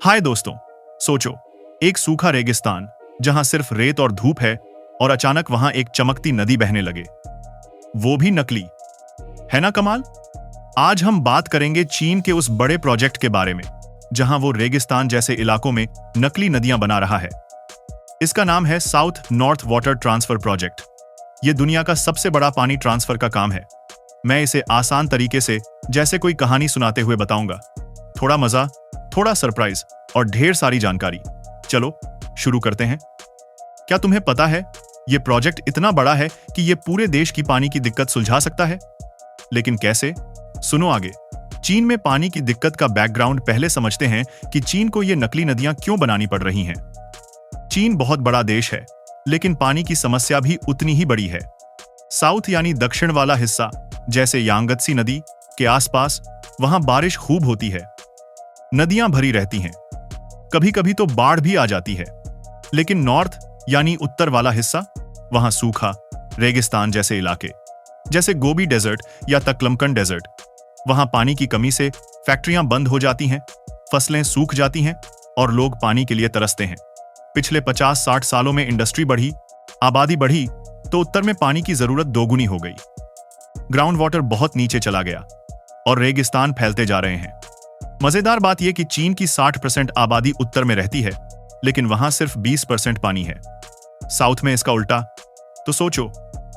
हाय दोस्तों, सोचो, एक सूखा रेगिस्तान जहां सिर्फ रेत और धूप है और अचानक वहां एक चमकती नदी बहने लगे, वो भी नकली। है ना कमाल। आज हम बात करेंगे चीन के उस बड़े प्रोजेक्ट के बारे में जहां वो रेगिस्तान जैसे इलाकों में नकली नदियां बना रहा है। इसका नाम है south north water transfer project. ये दुनिया का सबसे बड़ा पानी ट्रांसफर का काम है। मैं इसे आसान तरीके से जैसे कोई कहानी सुनाते हुए बताऊंगा। थोड़ा मजा, थोड़ा सरप्राइज और ढेर सारी जानकारी। चलो शुरू करते हैं। क्या तुम्हें पता है, यह प्रोजेक्ट इतना बड़ा है कि यह पूरे देश की पानी की दिक्कत सुलझा सकता है। लेकिन कैसे? सुनो आगे। चीन में पानी की दिक्कत का बैकग्राउंड पहले समझते हैं कि चीन को ये नकली नदियां क्यों बनानी पड़ रही हैं। चीन बहुत बड़ा देश है, लेकिन पानी की समस्या भी उतनी ही बड़ी है। साउथ यानी दक्षिण वाला हिस्सा, जैसे यांगत्सी नदी के आसपास, वहां बारिश खूब होती है, नदियां भरी रहती हैं, कभी कभी तो बाढ़ भी आ जाती है। लेकिन नॉर्थ यानी उत्तर वाला हिस्सा, वहां सूखा रेगिस्तान जैसे इलाके, जैसे गोबी डेजर्ट या तकलमकन डेजर्ट, वहां पानी की कमी से फैक्ट्रियां बंद हो जाती हैं, फसलें सूख जाती हैं और लोग पानी के लिए तरसते हैं। पिछले 50-60 सालों में इंडस्ट्री बढ़ी, आबादी बढ़ी, तो उत्तर में पानी की जरूरत दोगुनी हो गई। ग्राउंड वाटर बहुत नीचे चला गया और रेगिस्तान फैलते जा रहे हैं। मजेदार बात यह कि चीन की 60% आबादी उत्तर में रहती है, लेकिन वहां सिर्फ 20% पानी है। साउथ में इसका उल्टा। तो सोचो,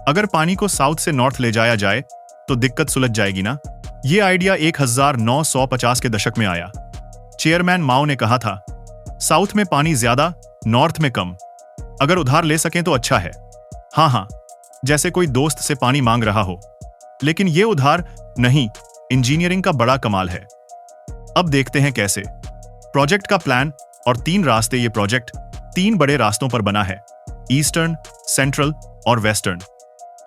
अगर पानी को साउथ से नॉर्थ ले जाया जाए तो दिक्कत सुलझ जाएगी ना। यह आइडिया 1950 के दशक में आया। चेयरमैन माओ ने कहा था, साउथ में पानी ज्यादा, नॉर्थ में कम। अगर उधार ले सकें तो अच्छा है। हाँ, जैसे कोई दोस्त से पानी मांग रहा हो। लेकिन यह उधार नहीं, इंजीनियरिंग का बड़ा कमाल है। अब देखते हैं कैसे। प्रोजेक्ट का प्लान और 3 रास्ते। ये प्रोजेक्ट 3 बड़े रास्तों पर बना है, ईस्टर्न, सेंट्रल और वेस्टर्न।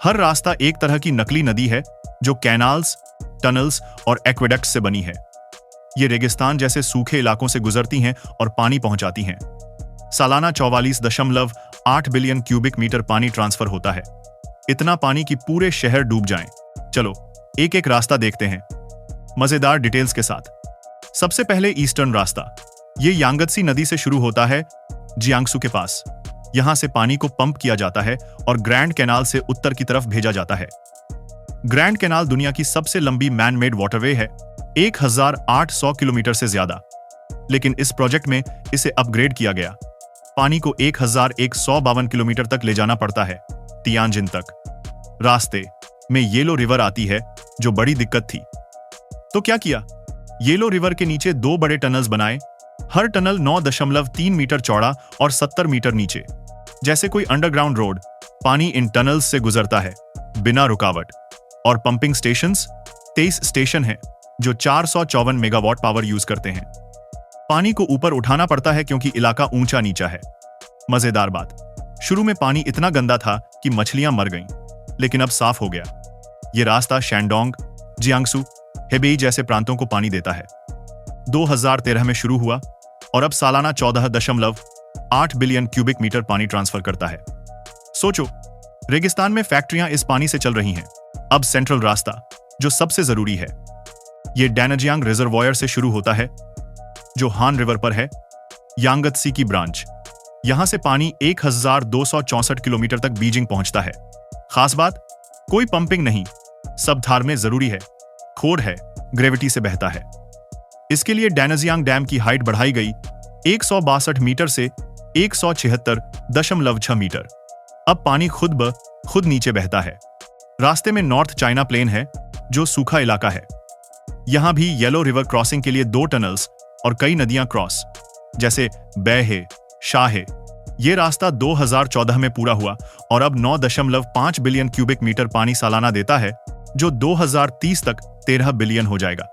हर रास्ता एक तरह की नकली नदी है जो कैनाल्स, टनल्स और एक्वेडक्ट से बनी है। ये रेगिस्तान जैसे सूखे इलाकों से गुजरती हैं और पानी पहुंचाती हैं। सालाना 44.8 बिलियन क्यूबिक मीटर पानी ट्रांसफर होता है। इतना पानी कि पूरे शहर डूब जाएं। चलो एक एक रास्ता देखते हैं, मजेदार डिटेल्स के साथ। सबसे पहले ईस्टर्न रास्ता। ये यांगत्सी नदी से शुरू होता है, जियांगसू के पास। यहां से पानी को पंप किया जाता है और ग्रैंड कैनाल से उत्तर की तरफ भेजा जाता है। ग्रैंड कैनाल दुनिया की सबसे लंबी मैन मेड वाटरवे है, 1800 किलोमीटर से ज्यादा। लेकिन इस प्रोजेक्ट में इसे अपग्रेड किया गया। पानी को 1152 किलोमीटर तक ले जाना पड़ता है, तियानजिन तक। रास्ते में येलो रिवर आती है, जो बड़ी दिक्कत थी। तो क्या किया? येलो रिवर के नीचे 2 बड़े टनल्स बनाए। हर टनल 9.3 मीटर चौड़ा और 70 मीटर नीचे, जैसे कोई अंडरग्राउंड रोड। पानी इन टनल्स से गुजरता है बिना रुकावट। और पंपिंग स्टेशंस, 23 स्टेशन हैं जो 454 मेगावाट पावर यूज करते हैं। पानी को ऊपर उठाना पड़ता है क्योंकि इलाका ऊंचा नीचा है। मजेदार बात, शुरू में पानी इतना गंदा था कि मछलियां मर गईं, लेकिन अब साफ हो गया। यह रास्ता शैंडोंग, जियांगसू, हेबेई जैसे प्रांतों को पानी देता है। 2013 में शुरू हुआ और अब सालाना 14.8 बिलियन क्यूबिक मीटर पानी ट्रांसफर करता है। सोचो, रेगिस्तान में फैक्ट्रियां इस पानी से चल रही हैं। अब सेंट्रल रास्ता, जो सबसे जरूरी है। यह डैनाजियांग रिजर्वॉयर से शुरू होता है, जो हान रिवर पर है, यांगत्सी की ब्रांच। यहां से पानी 1264 किलोमीटर तक बीजिंग पहुंचता है। खास बात, कोई पंपिंग नहीं, सब धार में जरूरी है। खोड है, ग्रेविटी से बहता है। इसके लिए डैनाजियांग डैम की हाइट बढ़ाई गई 162 मीटर से 176.6 मीटर। अब पानी खुद ब खुद नीचे बहता है। रास्ते में नॉर्थ चाइना प्लेन है, जो सूखा इलाका है। यहां भी येलो रिवर क्रॉसिंग के लिए 2 टनल्स और कई नदियां क्रॉस, जैसे बैहे, शाहे। यह रास्ता 2014 में पूरा हुआ और अब 9.5 बिलियन क्यूबिक मीटर पानी सालाना देता है, जो 2030 तक 13 बिलियन हो जाएगा।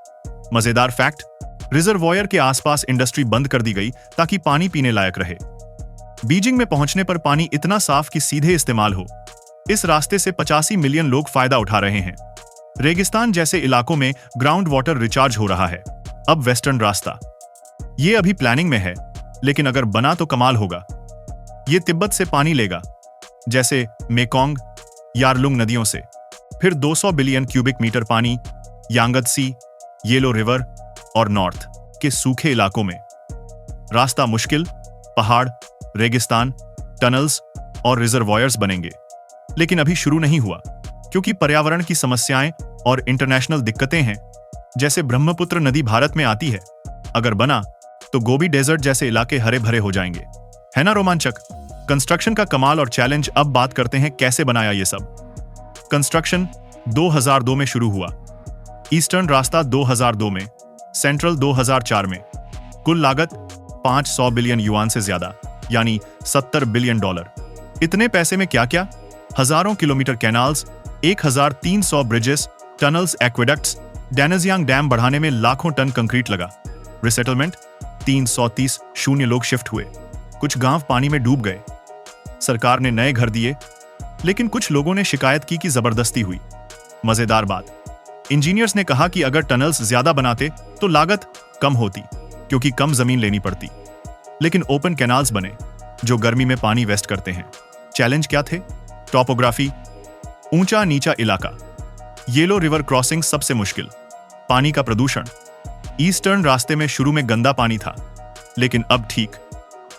मजेदार फैक्ट, रिजर्वॉयर के आसपास इंडस्ट्री बंद कर दी गई ताकि पानी पीने लायक रहे। बीजिंग में पहुंचने पर पानी इतना साफ कि सीधे इस्तेमाल हो। इस रास्ते से 85 मिलियन लोग फायदा उठा रहे हैं। रेगिस्तान जैसे इलाकों में ग्राउंड वाटर रिचार्ज हो रहा है। अब वेस्टर्न रास्ता, यह अभी प्लानिंग में है, लेकिन अगर बना तो कमाल होगा। यह तिब्बत से पानी लेगा, जैसे मेकोंग, यारलुंग नदियों से। फिर 200 बिलियन क्यूबिक मीटर पानी यांगत्सी, येलो रिवर और नॉर्थ के सूखे इलाकों में। रास्ता मुश्किल, पहाड़, रेगिस्तान, टनल्स और रिजर्वॉयर्स बनेंगे। लेकिन अभी शुरू नहीं हुआ, क्योंकि पर्यावरण की समस्याएं और इंटरनेशनल दिक्कतें हैं। जैसे ब्रह्मपुत्र नदी भारत में आती है, अगर बना तो गोबी डेजर्ट जैसे इलाके हरे भरे हो जाएंगे। है ना रोमांचक? कंस्ट्रक्शन का कमाल और चैलेंज। अब बात करते हैं कैसे बनाया ये सब। कंस्ट्रक्शन 2002 में शुरू हुआ, ईस्टर्न रास्ता 2002 में, सेंट्रल 2004 में। कुल लागत 500 बिलियन युआन से ज्यादा, यानी $70 बिलियन। इतने पैसे में क्या क्या? हजारों kilometre canals, 1300 bridges, tunnels, aqueducts, Danjiang dam बढ़ाने में लाखों टन कंक्रीट लगा। रिसेटलमेंट 330 शून्य लोग शिफ्ट हुए। कुछ गांव पानी में डूब गए। सरकार ने नए घर दिए, लेकिन कुछ लोगों ने शिकायत की कि जबरदस्ती हुई। मजेदार बात, इंजीनियर्स ने कहा कि अगर टनल्स ज्यादा बनाते तो लागत कम होती, क्योंकि कम जमीन लेनी पड़ती। लेकिन ओपन कैनाल्स बने जो गर्मी में पानी वेस्ट करते हैं। चैलेंज क्या थे? टॉपोग्राफी, ऊंचा नीचा इलाका, येलो रिवर क्रॉसिंग सबसे मुश्किल, पानी का प्रदूषण। ईस्टर्न रास्ते में शुरू में गंदा पानी था, लेकिन अब ठीक।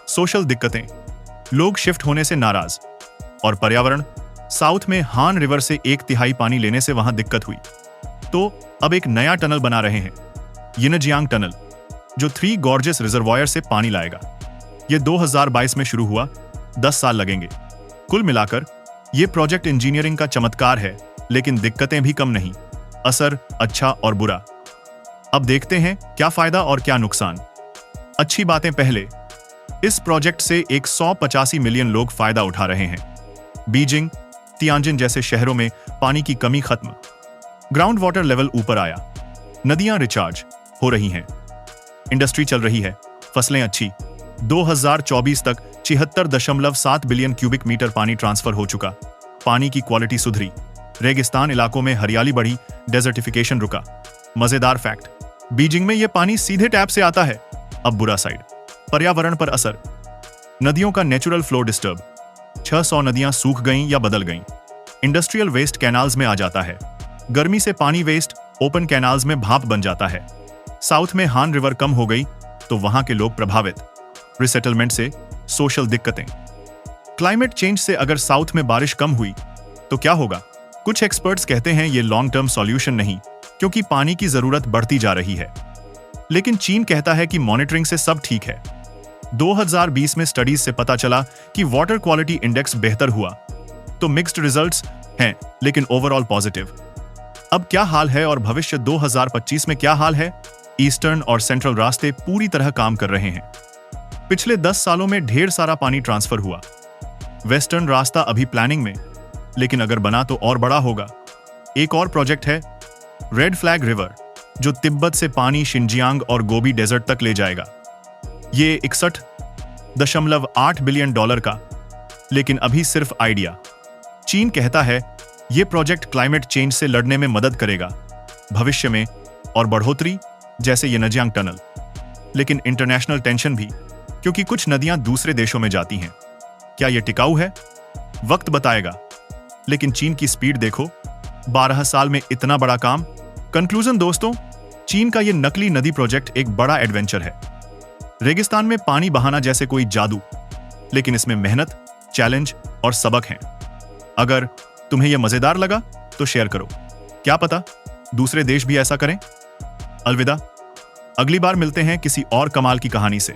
सोशल दिक्कतें, लोग शिफ्ट होने से नाराज। और पर्यावरण, साउथ में हान रिवर से 1/3 पानी लेने से वहां दिक्कत हुई। तो अब एक नया टनल बना रहे हैं, यिनजियांग टनल, जो 3 गॉर्जियस रिजर्वॉयर से पानी लाएगा। यह 2022 में शुरू हुआ, 10 साल लगेंगे। कुल मिलाकर यह प्रोजेक्ट इंजीनियरिंग का चमत्कार है, लेकिन दिक्कतें भी कम नहीं। असर अच्छा और बुरा। अब देखते हैं क्या फायदा और क्या नुकसान। अच्छी बातें पहले। इस प्रोजेक्ट से 185 मिलियन लोग फायदा उठा रहे हैं। बीजिंग, तियानजिन जैसे शहरों में पानी की कमी खत्म। ग्राउंड वाटर लेवल ऊपर आया। नदियां रिचार्ज हो रही हैं। इंडस्ट्री चल रही है। फसलें अच्छी। 2024 तक 76.7 बिलियन क्यूबिक मीटर पानी ट्रांसफर हो चुका। पानी की क्वालिटी सुधरी। रेगिस्तान इलाकों में हरियाली बढ़ी, डेजर्टिफिकेशन रुका। मजेदार फैक्ट, बीजिंग में यह पानी सीधे टैप से आता है। अब बुरा साइड, पर्यावरण पर असर। नदियों का नेचुरल फ्लो डिस्टर्ब। 600 नदियां सूख गईं या बदल गईं। इंडस्ट्रियल वेस्ट कैनाल्स में आ जाता है। गर्मी से पानी वेस्ट ओपन कैनाल्स में भाप बन जाता है। साउथ में हान रिवर कम हो गई तो वहां के लोग प्रभावित। रिसेटलमेंट से सोशल दिक्कतें। क्लाइमेट चेंज से अगर साउथ में बारिश कम हुई तो क्या होगा? कुछ एक्सपर्ट्स कहते हैं ये लॉन्ग टर्म सॉल्यूशन नहीं, क्योंकि पानी की जरूरत बढ़ती जा रही है। लेकिन चीन कहता है कि मॉनिटरिंग से सब ठीक है। 2020 में स्टडीज से पता चला कि वाटर क्वालिटी इंडेक्स बेहतर हुआ। तो मिक्स्ड रिजल्ट्स हैं, लेकिन ओवरऑल पॉजिटिव। अब क्या हाल है और भविष्य 2025 में क्या हाल है? ईस्टर्न और सेंट्रल रास्ते पूरी तरह काम कर रहे हैं। पिछले 10 सालों में ढेर सारा पानी ट्रांसफर हुआ। वेस्टर्न रास्ता अभी प्लानिंग में, लेकिन अगर बना तो और बड़ा होगा। एक और प्रोजेक्ट है रेड फ्लैग रिवर, जो तिब्बत से पानी शिनजियांग और गोबी डेजर्ट तक ले जाएगा। ये 61.8 बिलियन डॉलर का, लेकिन अभी सिर्फ आइडिया। चीन कहता है यह प्रोजेक्ट क्लाइमेट चेंज से लड़ने में मदद करेगा भविष्य में, और बढ़ोतरी जैसे यिनजियांग टनल। लेकिन इंटरनेशनल टेंशन भी, क्योंकि कुछ नदियां दूसरे देशों में जाती हैं। क्या यह टिकाऊ है? वक्त बताएगा। लेकिन चीन की स्पीड देखो, 12 साल में इतना बड़ा काम। कंक्लूजन दोस्तों, चीन का यह नकली नदी प्रोजेक्ट एक बड़ा एडवेंचर है। रेगिस्तान में पानी बहाना जैसे कोई जादू, लेकिन इसमें मेहनत, चैलेंज और सबक हैं। अगर तुम्हें यह मजेदार लगा तो शेयर करो। क्या पता दूसरे देश भी ऐसा करें। अलविदा, अगली बार मिलते हैं किसी और कमाल की कहानी से।